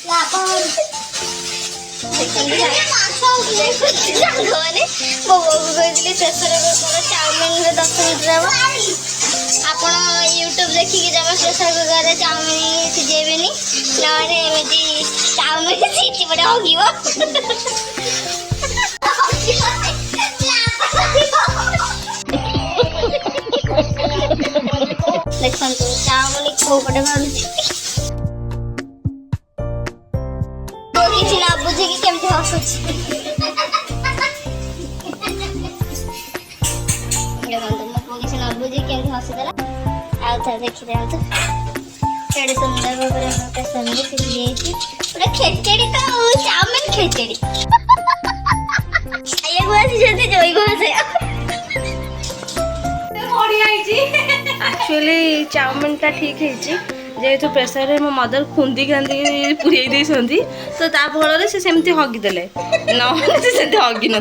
ସାଙ୍ଗମାନେ ମୋ ବୋଉକୁ କହିଥିଲି ପ୍ରେସର କୁକର ଚାଉମିନରେ 10 ମିନିଟ୍ ହେବ। ଆପଣ ୟୁଟ୍ୟୁବ ଦେଖିକି ଜମା ପ୍ରେସର କୁକରରେ ଚାଉମିନ ସିଝେଇବେନି, ନହେଲେ ଏମିତି ଚାଉମିନ ସିଝି ପଟେ ହଗିବ। ଦେଖନ୍ତୁ ଚାଉମିନ କୋଉ ପଟେ ବାହାରୁଛି। କିଛି ନ ବୁଝିକି କେମିତି ହସୁଛି। ଦେଖନ୍ତୁ ମୋ ପୁଅ କିଛି ନ ବୁଝିକି କେମିତି ହସିଦେଲା। ଆଉ ଥରେ ଦେଖିଦିଅନ୍ତୁ କେଡ଼େ ସୁନ୍ଦର ଭାବରେ ମୋ ପ୍ରେସରରେ ସିଝି ଯାଇଛି। ପୁରା ଖେଚେଡ଼ି ତ ଚାଉମିନ ଖେଚେଡ଼ି। ଖାଇବାକୁ ଆସିଛନ୍ତି ଜୈବ ଆସେ। एक्चुअली चाउमिनटा ठीक है जेहेतु प्रेसर रे मो मदर खुंदी खांदी पुरई देइसंती तो ता फल रे से सेमती हगी देले न से सेमती हगी न